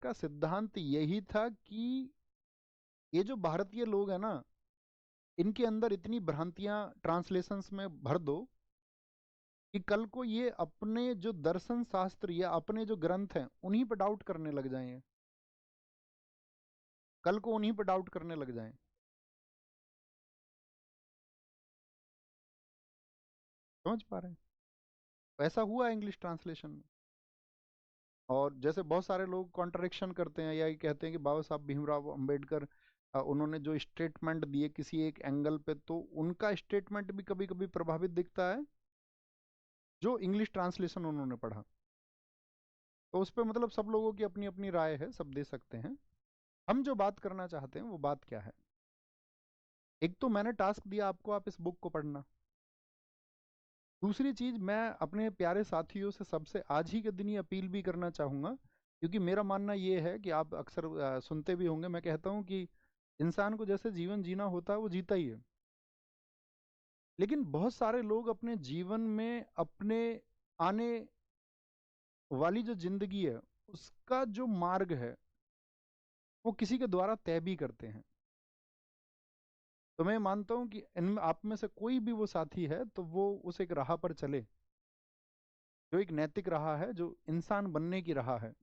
का सिद्धांत यही था कि ये जो भारतीय लोग हैं ना, इनके अंदर इतनी भ्रांतियां ट्रांसलेशंस में भर दो कि कल को ये अपने जो दर्शन शास्त्र या अपने जो ग्रंथ हैं उन्हीं पर डाउट करने लग जाएं, कल को उन्हीं पर डाउट करने लग जाएं। समझ पा रहे हैं? ऐसा हुआ इंग्लिश ट्रांसलेशन में। और जैसे बहुत सारे लोग कॉन्ट्रडिक्शन करते हैं या ये कहते हैं कि बाबा साहब भीमराव अंबेडकर उन्होंने जो स्टेटमेंट दिए किसी एक एंगल पे, तो उनका स्टेटमेंट भी कभी कभी प्रभावित दिखता है जो इंग्लिश ट्रांसलेशन उन्होंने पढ़ा। तो उस पर मतलब सब लोगों की अपनी अपनी राय है, सब दे सकते हैं। हम जो बात करना चाहते हैं वो बात क्या है? एक तो मैंने टास्क दिया आपको, आप इस बुक को पढ़ना। दूसरी चीज, मैं अपने प्यारे साथियों से सबसे आज ही के दिन ही अपील भी करना चाहूंगा, क्योंकि मेरा मानना ये है कि आप अक्सर सुनते भी होंगे, मैं कहता हूँ कि इंसान को जैसे जीवन जीना होता है वो जीता ही है। लेकिन बहुत सारे लोग अपने जीवन में अपने आने वाली जो जिंदगी है उसका जो मार्ग है वो किसी के द्वारा तय भी करते हैं। तो मैं मानता हूं कि इन आप में से कोई भी वो साथी है तो वो उस एक राह पर चले जो एक नैतिक राह है, जो इंसान बनने की राह है।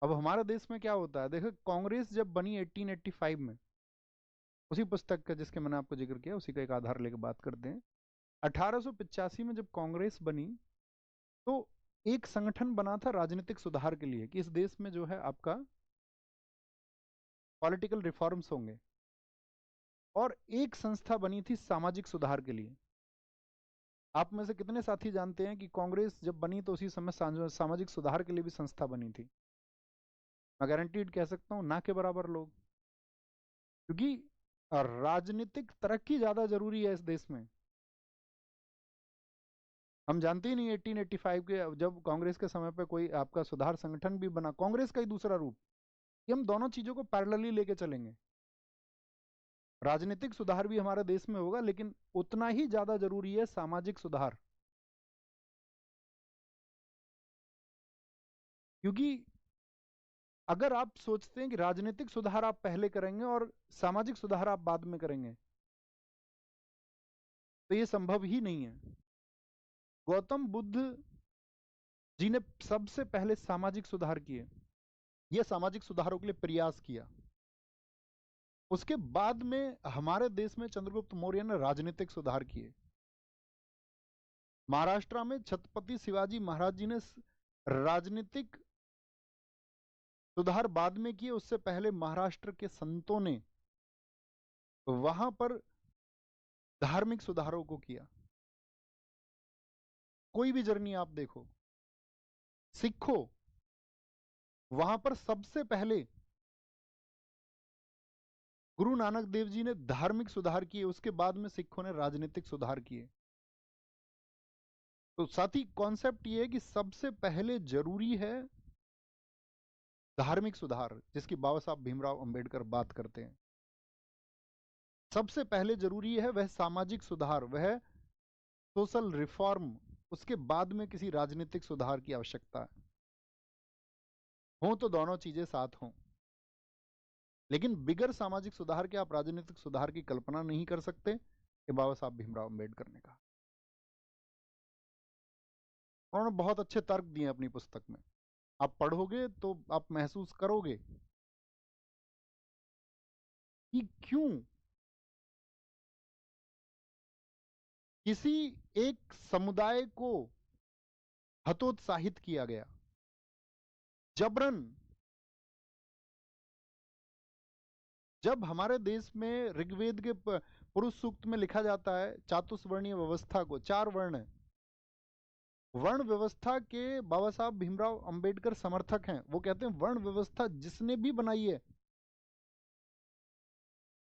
अब हमारे देश में क्या होता है, देखो कांग्रेस जब बनी 1885 में, उसी पुस्तक का जिसके मैंने आपको जिक्र किया उसी का एक आधार लेकर बात करते हैं। 1885 में जब कांग्रेस बनी तो एक संगठन बना था राजनीतिक सुधार के लिए कि इस देश में जो है आपका पॉलिटिकल रिफॉर्म्स होंगे, और एक संस्था बनी थी सामाजिक सुधार के लिए। आप में से कितने साथी जानते हैं कि कांग्रेस जब बनी तो उसी समय सामाजिक सुधार के लिए भी संस्था बनी थी? मैं गारंटीड कह सकता हूँ ना के बराबर लोग, क्योंकि राजनीतिक तरक्की ज्यादा जरूरी है इस देश में। हम जानते ही नहीं 1885 के जब कांग्रेस के समय पे कोई आपका सुधार संगठन भी बना, कांग्रेस का ही दूसरा रूप, कि हम दोनों चीजों को पैरेलली लेके चलेंगे। राजनीतिक सुधार भी हमारे देश में होगा, लेकिन उतना ही ज्यादा जरूरी है सामाजिक सुधार। क्योंकि अगर आप सोचते हैं कि राजनीतिक सुधार आप पहले करेंगे और सामाजिक सुधार आप बाद में करेंगे, तो ये संभव ही नहीं है। गौतम बुद्ध जी ने सबसे पहले सामाजिक सुधार किए, ये सामाजिक सुधारों के लिए प्रयास किया। उसके बाद में हमारे देश में चंद्रगुप्त मौर्य ने राजनीतिक सुधार किए। महाराष्ट्र में छत्रपति शिवाजी महाराज जी ने राजनीतिक सुधार बाद में किए, उससे पहले महाराष्ट्र के संतों ने वहां पर धार्मिक सुधारों को किया। कोई भी जर्नी आप देखो, सिखो, वहां पर सबसे पहले गुरु नानक देव जी ने धार्मिक सुधार किए, उसके बाद में सिखों ने राजनीतिक सुधार किए। तो साथी कॉन्सेप्ट ये है कि सबसे पहले जरूरी है धार्मिक सुधार, जिसकी बाबा साहब भीमराव अंबेडकर बात करते हैं। सबसे पहले जरूरी है वह सामाजिक सुधार, वह सोशल रिफॉर्म। उसके बाद में किसी राजनीतिक सुधार की आवश्यकता है, हो तो दोनों चीजें साथ हों। लेकिन बिगर सामाजिक सुधार के आप राजनीतिक सुधार की कल्पना नहीं कर सकते, ये बाबा साहब भीमराव अंबेडकर ने कहा। उन्होंने बहुत अच्छे तर्क दिए अपनी पुस्तक में, आप पढ़ोगे तो आप महसूस करोगे कि क्यों किसी एक समुदाय को हतोत्साहित किया गया जबरन। जब हमारे देश में ऋग्वेद के पुरुष सूक्त में लिखा जाता है चातुर्वर्णीय व्यवस्था को, चार वर्ण है, वर्ण व्यवस्था के बाबा साहब भीमराव अंबेडकर समर्थक हैं। वो कहते हैं वर्ण व्यवस्था जिसने भी बनाई है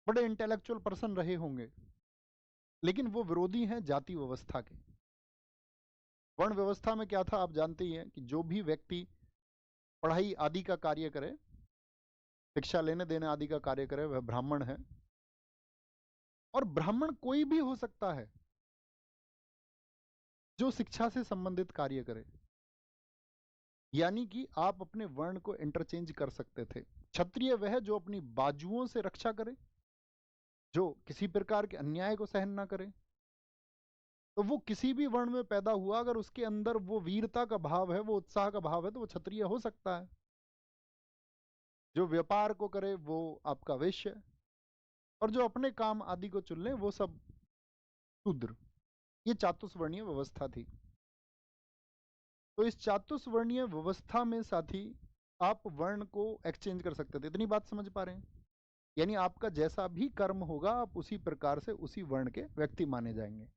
बड़े इंटेलेक्चुअल पर्सन रहे होंगे, लेकिन वो विरोधी हैं जाति व्यवस्था के। वर्ण व्यवस्था में क्या था आप जानते ही हैं कि जो भी व्यक्ति पढ़ाई आदि का कार्य करे, शिक्षा लेने देने आदि का कार्य करे, वह ब्राह्मण है। और ब्राह्मण कोई भी हो सकता है जो शिक्षा से संबंधित कार्य करे। यानी कि आप अपने वर्ण को इंटरचेंज कर सकते थे। क्षत्रिय वह जो अपनी बाजुओं से रक्षा करे, जो किसी प्रकार के अन्याय को सहन ना करे। तो वो किसी भी वर्ण में पैदा हुआ, अगर उसके अंदर वो वीरता का भाव है, वो उत्साह का भाव है, तो वो क्षत्रिय हो सकता है। जो व्यापार को करे वो आपका वैश्य, और जो अपने काम आदि को चुन ले वो सब शूद्र। ये चातुर्वर्णीय व्यवस्था थी। तो इस चातुर्वर्णीय व्यवस्था में साथी आप वर्ण को एक्सचेंज कर सकते थे। इतनी बात समझ पा रहे हैं? यानी आपका जैसा भी कर्म होगा आप उसी प्रकार से उसी वर्ण के व्यक्ति माने जाएंगे।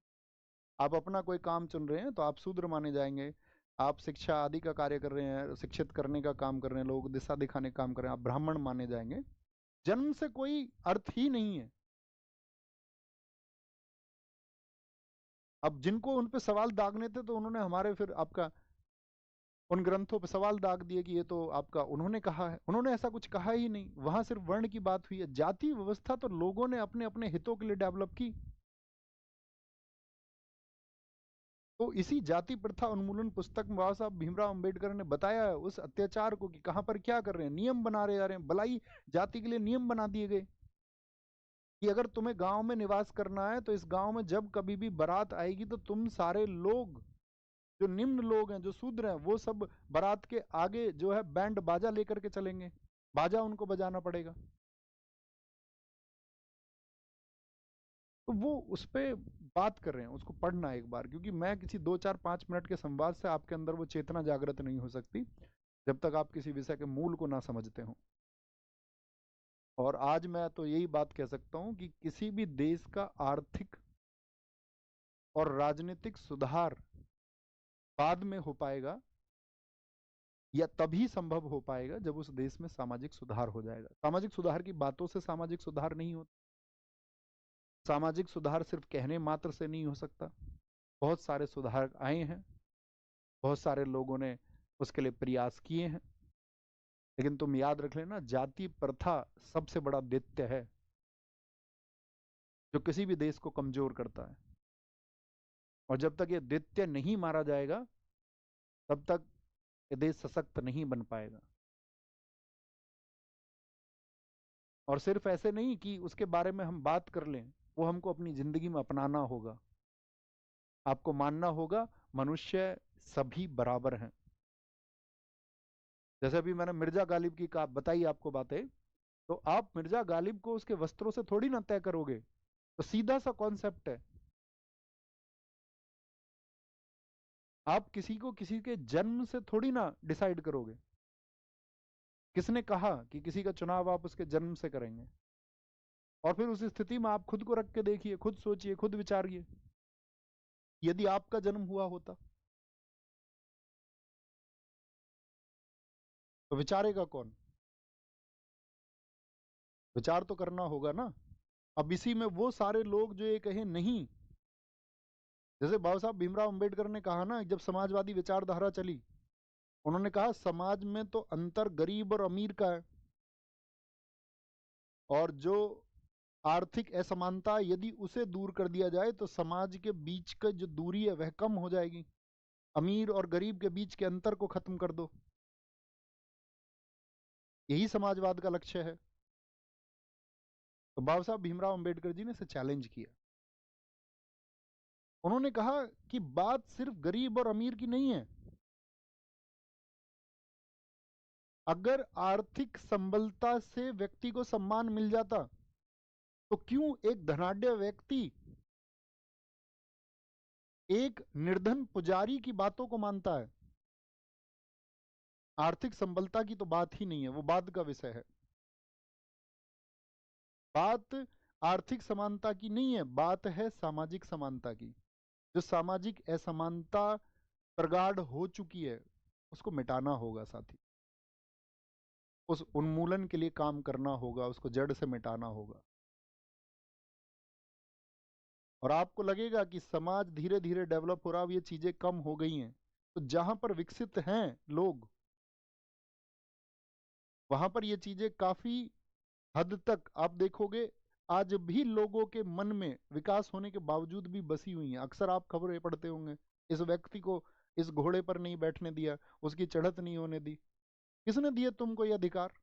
आप अपना कोई काम चुन रहे हैं तो आप शूद्र माने जाएंगे। आप शिक्षा आदि का कार्य कर रहे हैं, शिक्षित करने का काम कर रहे हैं, लोग दिशा दिखाने का काम कर रहे हैं, आप ब्राह्मण माने जाएंगे। जन्म से कोई अर्थ ही नहीं है। अब जिनको उन पे सवाल दागने थे तो उन्होंने हमारे फिर आपका उन ग्रंथों पे सवाल दाग दिए कि ये तो आपका उन्होंने कहा है। उन्होंने ऐसा कुछ कहा ही नहीं। वहां सिर्फ वर्ण की बात हुई है। जाति व्यवस्था तो लोगों ने अपने अपने हितों के लिए डेवलप की। तो इसी जाति प्रथा उन्मूलन पुस्तक में बाबा साहब भीमराव अंबेडकर ने बताया है उस अत्याचार को, कि कहां पर क्या कर रहे हैं, नियम बना रहे जा रहे हैं। भलाई जाति के लिए नियम बना दिए गए कि अगर तुम्हें गांव में निवास करना है तो इस गांव में जब कभी भी बारात आएगी तो तुम सारे लोग, जो निम्न लोग हैं, जो शूद्र हैं, वो सब बारात के आगे जो है बैंड बाजा लेकर के चलेंगे। बाजा उनको बजाना पड़ेगा। तो वो उस पर बात कर रहे हैं, उसको पढ़ना एक बार, क्योंकि मैं किसी 2 4 5 मिनट के संवाद से आपके अंदर वो चेतना जागृत नहीं हो सकती जब तक आप किसी विषय के मूल को ना समझते हो। और आज मैं तो यही बात कह सकता हूं कि किसी भी देश का आर्थिक और राजनीतिक सुधार बाद में हो पाएगा, या तभी संभव हो पाएगा जब उस देश में सामाजिक सुधार हो जाएगा। सामाजिक सुधार की बातों से सामाजिक सुधार नहीं होता। सामाजिक सुधार सिर्फ कहने मात्र से नहीं हो सकता। बहुत सारे सुधारक आए हैं, बहुत सारे लोगों ने उसके लिए प्रयास किए हैं, लेकिन तुम याद रख लेना, जाति प्रथा सबसे बड़ा दैत्य है जो किसी भी देश को कमजोर करता है। और जब तक ये दैत्य नहीं मारा जाएगा तब तक ये देश सशक्त नहीं बन पाएगा। और सिर्फ ऐसे नहीं कि उसके बारे में हम बात कर लें, वो हमको अपनी जिंदगी में अपनाना होगा। आपको मानना होगा मनुष्य सभी बराबर हैं। जैसे अभी मैंने मिर्जा गालिब की बताई आपको बातें, तो आप मिर्जा गालिब को उसके वस्त्रों से थोड़ी ना तय करोगे। तो सीधा सा कॉन्सेप्ट है। आप किसी को किसी के जन्म से थोड़ी ना डिसाइड करोगे। किसने कहा कि किसी का चुनाव आप उसके जन्म से करेंगे? और फिर उस स्थिति में आप खुद को रख के देखिए, खुद सोचिए, खुद विचारिए, यदि आपका जन्म हुआ होता तो विचारेगा कौन? विचार तो करना होगा ना। अब इसी में वो सारे लोग जो ये कहें नहीं, जैसे बाबा साहब भीमराव अंबेडकर ने कहा ना, जब समाजवादी विचारधारा चली, उन्होंने कहा समाज में तो अंतर गरीब और अमीर का है, और जो आर्थिक असमानता यदि उसे दूर कर दिया जाए तो समाज के बीच का जो दूरी है वह कम हो जाएगी। अमीर और गरीब के बीच के अंतर को खत्म कर दो, यही समाजवाद का लक्ष्य है। तो बाबा साहब भीमराव अंबेडकर जी ने इसे चैलेंज किया। उन्होंने कहा कि बात सिर्फ गरीब और अमीर की नहीं है। अगर आर्थिक संबलता से व्यक्ति को सम्मान मिल जाता तो क्यों एक धनाढ्य व्यक्ति एक निर्धन पुजारी की बातों को मानता है? आर्थिक संबलता की तो बात ही नहीं है, वो बाद का विषय है। बात आर्थिक समानता की नहीं है, बात है सामाजिक समानता की। जो सामाजिक असमानता प्रगाढ़ हो चुकी है उसको मिटाना होगा साथी। उस उन्मूलन के लिए काम करना होगा, उसको जड़ से मिटाना होगा। और आपको लगेगा कि समाज धीरे धीरे डेवलप हो रहा है, ये चीजें कम हो गई हैं। तो जहां पर विकसित हैं लोग, वहां पर ये चीजें काफी हद तक आप देखोगे आज भी लोगों के मन में विकास होने के बावजूद भी बसी हुई हैं। अक्सर आप खबरें पढ़ते होंगे, इस व्यक्ति को इस घोड़े पर नहीं बैठने दिया, उसकी चढ़त नहीं होने दी? किसने दिए तुमको ये अधिकार?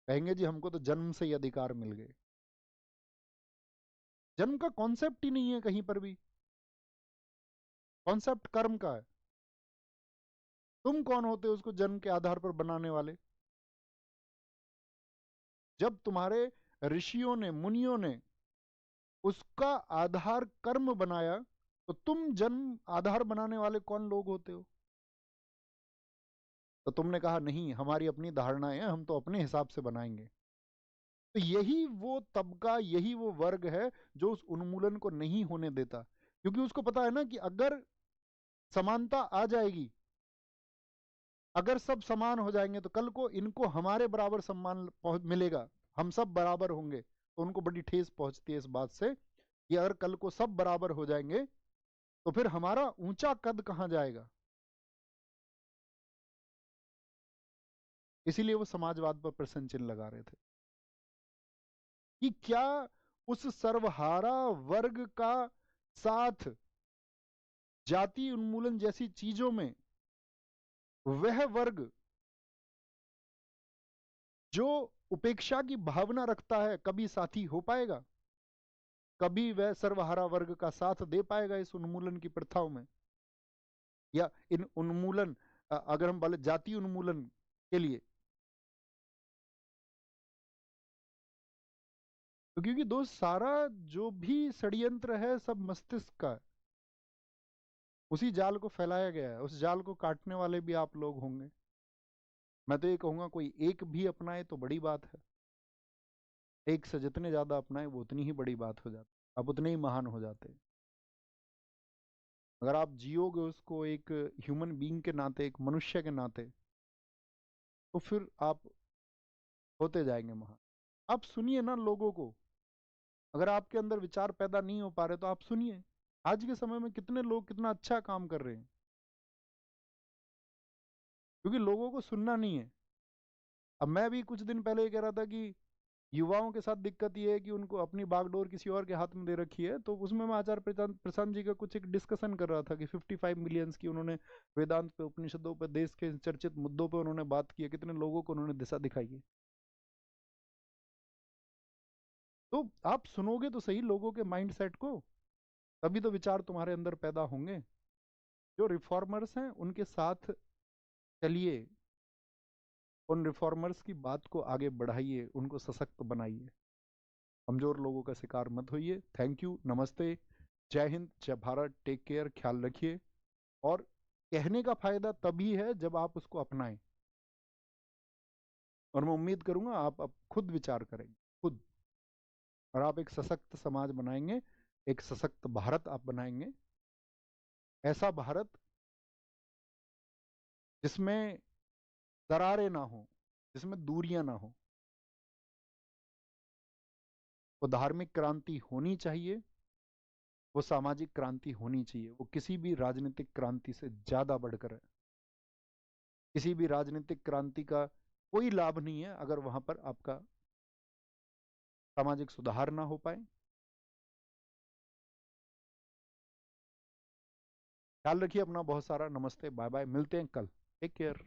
कहेंगे जी हमको तो जन्म से ही अधिकार मिल गए। जन्म का कॉन्सेप्ट ही नहीं है कहीं पर भी। कॉन्सेप्ट कर्म का है। तुम कौन होते हो उसको जन्म के आधार पर बनाने वाले? जब तुम्हारे ऋषियों ने, मुनियों ने उसका आधार कर्म बनाया, तो तुम जन्म आधार बनाने वाले कौन लोग होते हो? तो तुमने कहा नहीं, हमारी अपनी धारणाएं हैं, हम तो अपने हिसाब से बनाएंगे। तो यही वो तबका, यही वो वर्ग है जो उस उन्मूलन को नहीं होने देता, क्योंकि उसको पता है ना कि अगर समानता आ जाएगी, अगर सब समान हो जाएंगे, तो कल को इनको हमारे बराबर सम्मान मिलेगा, हम सब बराबर होंगे। तो उनको बड़ी ठेस पहुंचती है इस बात से कि अगर कल को सब बराबर हो जाएंगे तो फिर हमारा ऊंचा कद कहां जाएगा। इसीलिए वो समाजवाद पर प्रश्न चिन्ह लगा रहे थे कि क्या उस सर्वहारा वर्ग का साथ जाति उन्मूलन जैसी चीजों में वह वर्ग जो उपेक्षा की भावना रखता है कभी साथी हो पाएगा? कभी वह सर्वहारा वर्ग का साथ दे पाएगा इस उन्मूलन की प्रथाओं में? या इन उन्मूलन, अगर हम बोले जाति उन्मूलन के लिए, तो क्योंकि दोस्त सारा जो भी षड्यंत्र है सब मस्तिष्क का है। उसी जाल को फैलाया गया है, उस जाल को काटने वाले भी आप लोग होंगे। मैं तो ये कहूंगा कोई एक भी अपनाए तो बड़ी बात है, एक से जितने ज्यादा अपनाए वो उतनी ही बड़ी बात हो जाती, आप उतने ही महान हो जाते। अगर आप जियोगे उसको एक ह्यूमन बीइंग के नाते, एक मनुष्य के नाते, तो फिर आप होते जाएंगे महान। आप सुनिए ना लोगों को, अगर आपके अंदर विचार पैदा नहीं हो पा रहे तो आप सुनिए। आज के समय में कितने लोग कितना अच्छा काम कर रहे हैं, क्योंकि लोगों को सुनना नहीं है। अब मैं भी कुछ दिन पहले ये कह रहा था कि युवाओं के साथ दिक्कत ये है कि उनको अपनी बागडोर किसी और के हाथ में दे रखी है। तो उसमें मैं आचार्य प्रशांत जी का कुछ एक डिस्कशन कर रहा था कि 55 मिलियंस की उन्होंने वेदांत पे, उपनिषदों पे, देश के चर्चित मुद्दों पे उन्होंने बात की है, कितने लोगों को उन्होंने दिशा दिखाई है। तो आप सुनोगे तो सही लोगों के माइंड सेट को, तभी तो विचार तुम्हारे अंदर पैदा होंगे। जो रिफॉर्मर्स हैं उनके साथ चलिए, उन रिफॉर्मर्स की बात को आगे बढ़ाइए, उनको सशक्त बनाइए। कमजोर लोगों का शिकार मत होइए। थैंक यू, नमस्ते, जय हिंद, जय भारत, टेक केयर, ख्याल रखिए। और कहने का फायदा तभी है जब आप उसको अपनाएं, और मैं उम्मीद करूंगा आप अब खुद विचार करेंगे, खुद, और आप एक सशक्त समाज बनाएंगे, एक सशक्त भारत आप बनाएंगे। ऐसा भारत जिसमें दरारें ना हो, जिसमें दूरियां ना हो। वो धार्मिक क्रांति होनी चाहिए, वो सामाजिक क्रांति होनी चाहिए, वो किसी भी राजनीतिक क्रांति से ज्यादा बढ़कर है। किसी भी राजनीतिक क्रांति का कोई लाभ नहीं है अगर वहां पर आपका सामाजिक सुधार ना हो पाए। ख्याल रखिए अपना बहुत सारा। नमस्ते, बाय बाय, मिलते हैं कल। Take care.